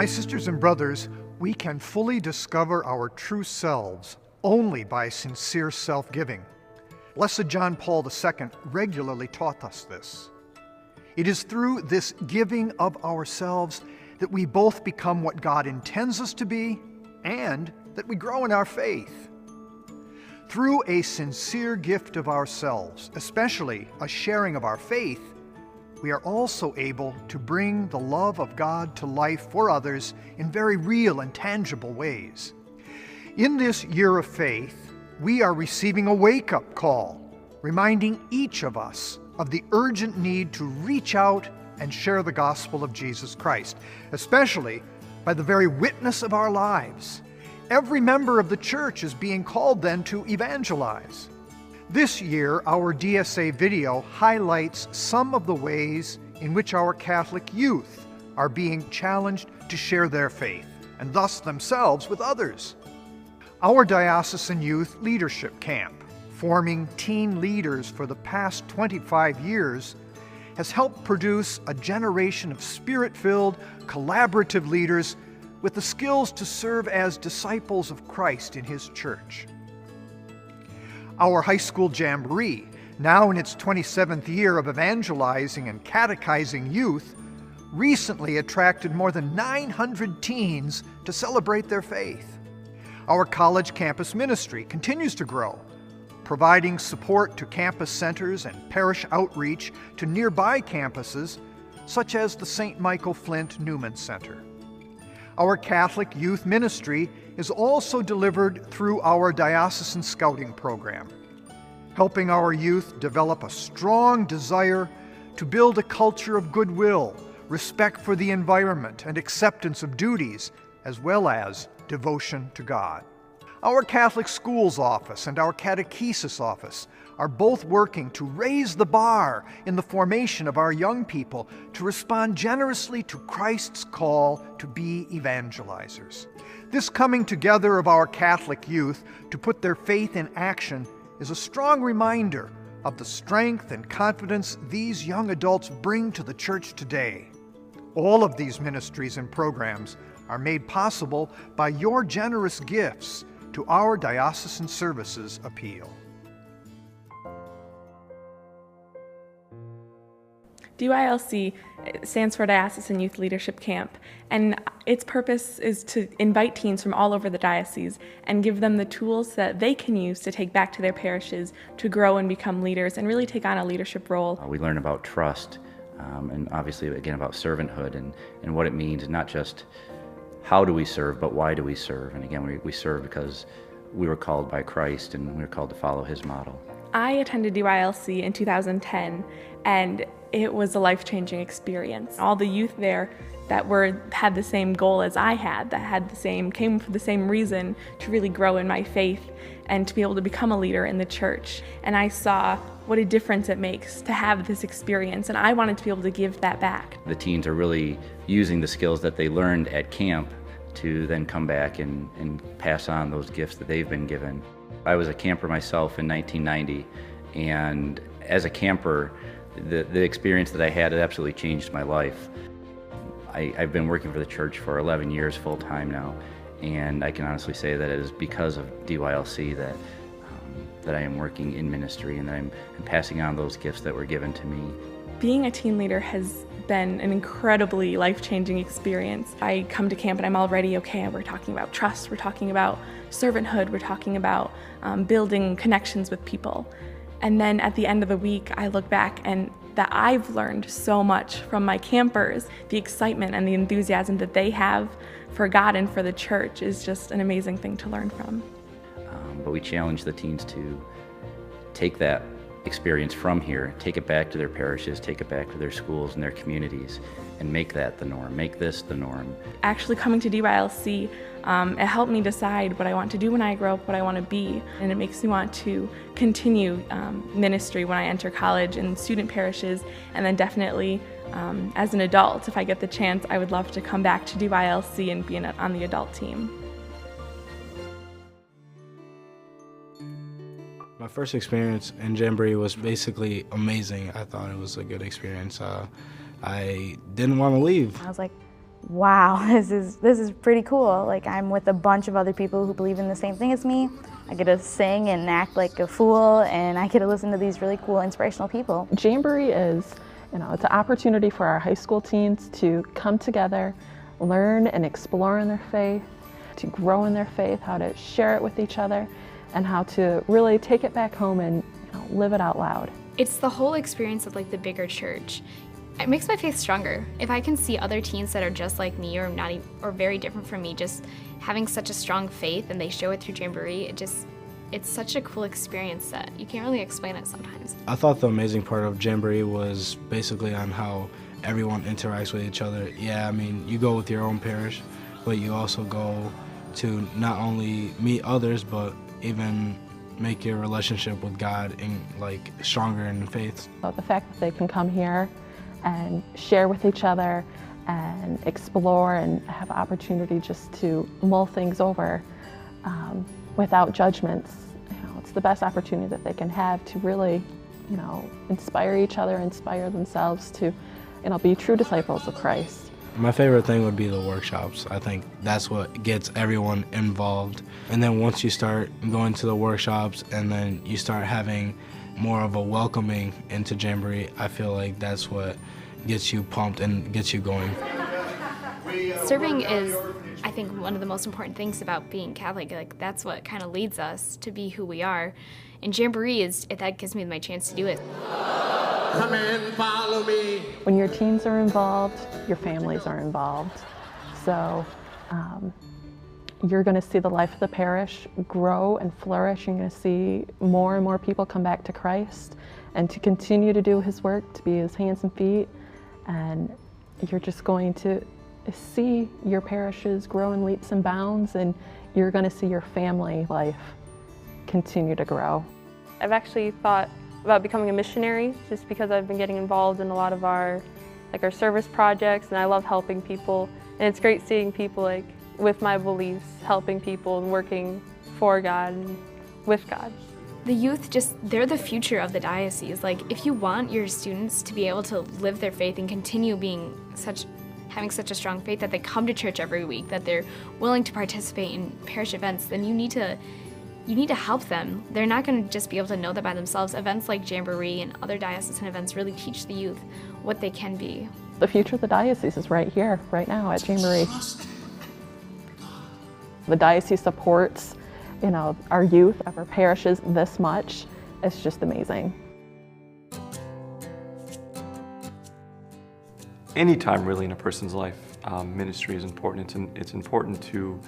My sisters and brothers, we can fully discover our true selves only by sincere self-giving. Blessed John Paul II regularly taught us this. It is through this giving of ourselves that we both become what God intends us to be and that we grow in our faith. Through a sincere gift of ourselves, especially a sharing of our faith, we are also able to bring the love of God to life for others in very real and tangible ways. In this year of faith, we are receiving a wake-up call, reminding each of us of the urgent need to reach out and share the gospel of Jesus Christ, especially by the very witness of our lives. Every member of the church is being called then to evangelize. This year, our DSA video highlights some of the ways in which our Catholic youth are being challenged to share their faith, and thus themselves with others. Our Diocesan Youth Leadership Camp, forming teen leaders for the past 25 years, has helped produce a generation of spirit-filled, collaborative leaders with the skills to serve as disciples of Christ in His church. Our high school jamboree, now in its 27th year of evangelizing and catechizing youth, recently attracted more than 900 teens to celebrate their faith. Our college campus ministry continues to grow, providing support to campus centers and parish outreach to nearby campuses, such as the St. Michael Flint Newman Center. Our Catholic youth ministry is also delivered through our diocesan scouting program, helping our youth develop a strong desire to build a culture of goodwill, respect for the environment, and acceptance of duties, as well as devotion to God. Our Catholic Schools Office and our Catechesis Office are both working to raise the bar in the formation of our young people to respond generously to Christ's call to be evangelizers. This coming together of our Catholic youth to put their faith in action is a strong reminder of the strength and confidence these young adults bring to the church today. All of these ministries and programs are made possible by your generous gifts to our Diocesan Services appeal. DYLC stands for Diocesan Youth Leadership Camp, and its purpose is to invite teens from all over the diocese and give them the tools that they can use to take back to their parishes to grow and become leaders and really take on a leadership role. We learn about trust and obviously again about servanthood and what it means, not just how do we serve, but why do we serve? And again, we serve because we were called by Christ and we were called to follow His model. I attended DYLC in 2010, and it was a life-changing experience. All the youth there that had the same goal as I had, came for the same reason to really grow in my faith and to be able to become a leader in the church. And I saw what a difference it makes to have this experience, and I wanted to be able to give that back. The teens are really using the skills that they learned at camp to then come back and pass on those gifts that they've been given. I was a camper myself in 1990, and as a camper, the experience that I had, it absolutely changed my life. I've been working for the church for 11 years full-time now, and I can honestly say that it is because of DYLC that I am working in ministry and that I'm passing on those gifts that were given to me. Being a teen leader has been an incredibly life-changing experience. I come to camp and I'm already okay. We're talking about trust, we're talking about servanthood, we're talking about building connections with people. And then at the end of the week, I look back and that I've learned so much from my campers. The excitement and the enthusiasm that they have for God and for the church is just an amazing thing to learn from. But we challenge the teens to take that experience from here, take it back to their parishes, take it back to their schools and their communities, and make that the norm, make this the norm. Actually coming to DYLC, it helped me decide what I want to do when I grow up, what I want to be, and it makes me want to continue ministry when I enter college in student parishes, and then definitely as an adult, if I get the chance, I would love to come back to DYLC and be on the adult team. My first experience in Jamboree was basically amazing. I thought it was a good experience. I didn't want to leave. I was like, wow, this is pretty cool. Like, I'm with a bunch of other people who believe in the same thing as me. I get to sing and act like a fool, and I get to listen to these really cool, inspirational people. Jamboree is, it's an opportunity for our high school teens to come together, learn and explore in their faith, to grow in their faith, how to share it with each other, and how to really take it back home and live it out loud. It's the whole experience of like the bigger church. It makes my faith stronger. If I can see other teens that are just like me or not or very different from me just having such a strong faith and they show it through Jamboree, it's such a cool experience that you can't really explain it sometimes. I thought the amazing part of Jamboree was basically on how everyone interacts with each other. Yeah, I mean, you go with your own parish, but you also go to not only meet others, but even make your relationship with God stronger in faith. So the fact that they can come here and share with each other and explore and have opportunity just to mull things over without judgments, it's the best opportunity that they can have to really, inspire each other, inspire themselves to, be true disciples of Christ. My favorite thing would be the workshops. I think that's what gets everyone involved. And then once you start going to the workshops and then you start having more of a welcoming into Jamboree, I feel like that's what gets you pumped and gets you going. Serving is, I think, one of the most important things about being Catholic. Like, that's what kind of leads us to be who we are. And Jamboree that gives me my chance to do it. Come and follow me. When your teens are involved, your families are involved. So you're going to see the life of the parish grow and flourish. You're going to see more and more people come back to Christ and to continue to do His work, to be His hands and feet. And you're just going to see your parishes grow in leaps and bounds, and you're going to see your family life continue to grow. I've actually thought about becoming a missionary just because I've been getting involved in a lot of our service projects, and I love helping people. And it's great seeing people with my beliefs, helping people and working for God and with God. The youth they're the future of the diocese. If you want your students to be able to live their faith and continue having such a strong faith that they come to church every week, that they're willing to participate in parish events, then you need to help them. They're not going to just be able to know that by themselves. Events like Jamboree and other diocesan events really teach the youth what they can be. The future of the diocese is right here, right now at Jamboree. The diocese supports, our youth, our parishes this much. It's just amazing. Anytime really in a person's life, ministry is important. It's important to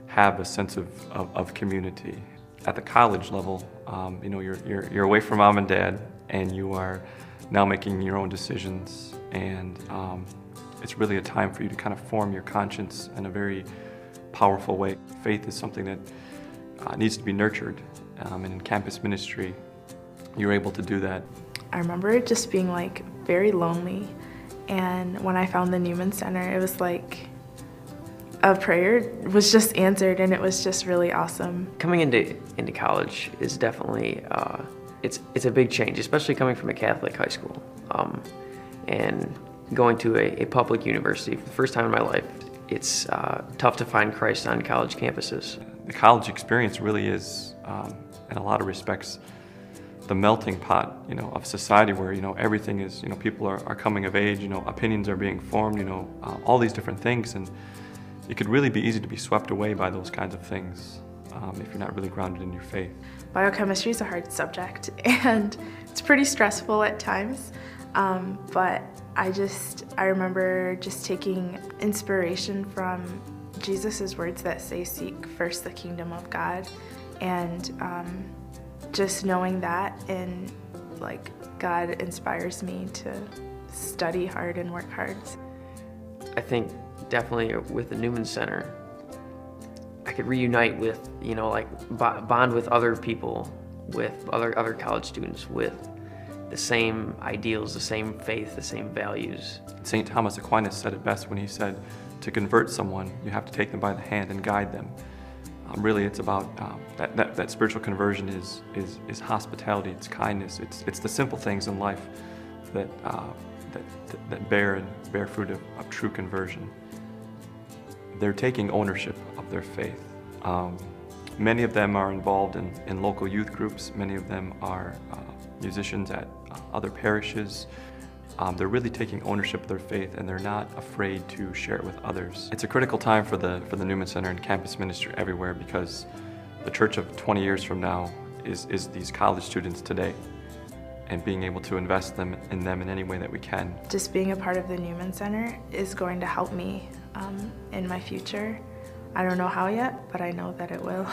have a sense of community. At the college level, you're away from mom and dad, and you are now making your own decisions, and it's really a time for you to kind of form your conscience in a very powerful way. Faith is something that needs to be nurtured, and in campus ministry, you're able to do that. I remember it just being very lonely, and when I found the Newman Center, it was like a prayer was just answered, and it was just really awesome. Coming into college is definitely it's a big change, especially coming from a Catholic high school, and going to a public university for the first time in my life. It's tough to find Christ on college campuses. The college experience really is, in a lot of respects, the melting pot, of society where, everything is, people are coming of age, opinions are being formed, all these different things, and it could really be easy to be swept away by those kinds of things if you're not really grounded in your faith. Biochemistry is a hard subject, and it's pretty stressful at times, but I remember just taking inspiration from Jesus' words that say, "Seek first the kingdom of God," and just knowing that, and God inspires me to study hard and work hard. I think definitely with the Newman Center, I could reunite with, bond with other people, with other college students, with the same ideals, the same faith, the same values. St. Thomas Aquinas said it best when he said, to convert someone, you have to take them by the hand and guide them. Really, it's about that spiritual conversion is hospitality, it's kindness, it's the simple things in life that bear fruit of true conversion. they're taking ownership of their faith. Many of them are involved in local youth groups. Many of them are musicians at other parishes. They're really taking ownership of their faith, and they're not afraid to share it with others. It's a critical time for the Newman Center and campus ministry everywhere, because the church of 20 years from now is these college students today, and being able to invest in them in any way that we can. Just being a part of the Newman Center is going to help me in my future. I don't know how yet, but I know that it will.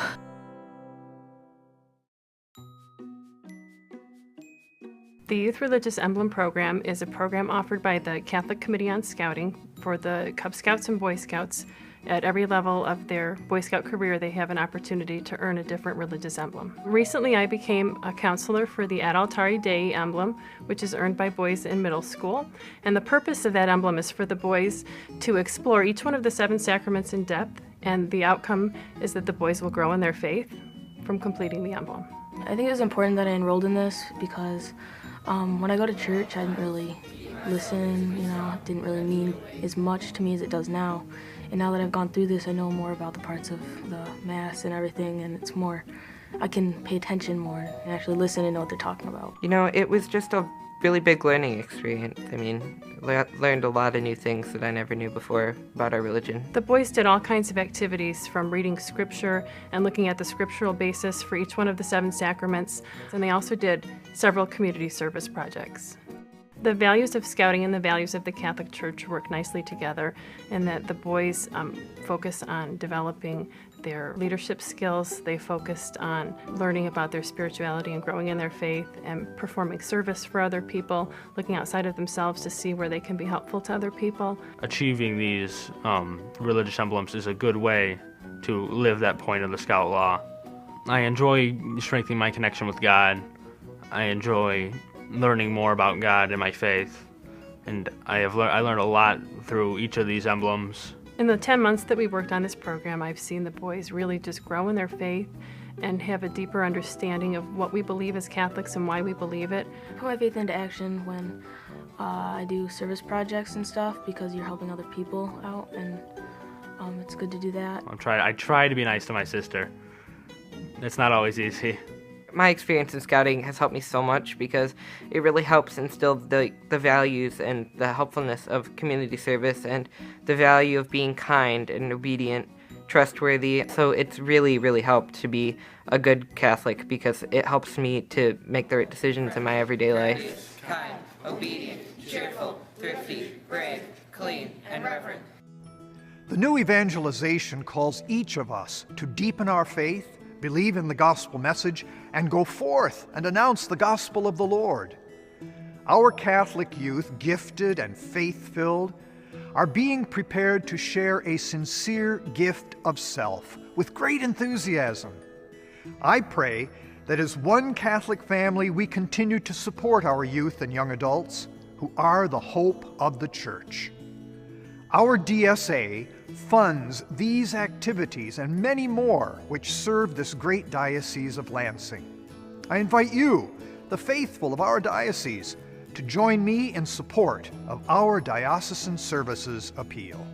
The Youth Religious Emblem Program is a program offered by the Catholic Committee on Scouting for the Cub Scouts and Boy Scouts. At every level of their Boy Scout career, they have an opportunity to earn a different religious emblem. Recently, I became a counselor for the Ad Altare Dei emblem, which is earned by boys in middle school. And the purpose of that emblem is for the boys to explore each one of the 7 sacraments in depth, and the outcome is that the boys will grow in their faith from completing the emblem. I think it was important that I enrolled in this because when I go to church, I didn't really listen, it didn't really mean as much to me as it does now. And now that I've gone through this, I know more about the parts of the Mass and everything, and it's more, I can pay attention more and actually listen and know what they're talking about. It was just a really big learning experience. Learned a lot of new things that I never knew before about our religion. The boys did all kinds of activities, from reading scripture and looking at the scriptural basis for each one of the 7 sacraments, and they also did several community service projects. The values of Scouting and the values of the Catholic Church work nicely together, in that the boys focus on developing their leadership skills. They focused on learning about their spirituality and growing in their faith, and performing service for other people, looking outside of themselves to see where they can be helpful to other people. Achieving these religious emblems is a good way to live that point of the Scout Law. I enjoy strengthening my connection with God. I enjoy learning more about God and my faith, and I learned a lot through each of these emblems. In the 10 months that we worked on this program, I've seen the boys really just grow in their faith and have a deeper understanding of what we believe as Catholics and why we believe it. I put my faith into action when I do service projects and stuff, because you're helping other people out, and it's good to do that. I try to be nice to my sister. It's not always easy. My experience in Scouting has helped me so much, because it really helps instill the values and the helpfulness of community service, and the value of being kind and obedient, trustworthy. So it's really, really helped to be a good Catholic, because it helps me to make the right decisions in my everyday life. Kind, obedient, cheerful, thrifty, brave, clean, and reverent. The new evangelization calls each of us to deepen our faith, believe in the gospel message, and go forth and announce the gospel of the Lord. Our Catholic youth, gifted and faith-filled, are being prepared to share a sincere gift of self with great enthusiasm. I pray that as one Catholic family, we continue to support our youth and young adults, who are the hope of the Church. Our DSA funds these activities and many more which serve this great diocese of Lansing. I invite you, the faithful of our diocese, to join me in support of our Diocesan Services appeal.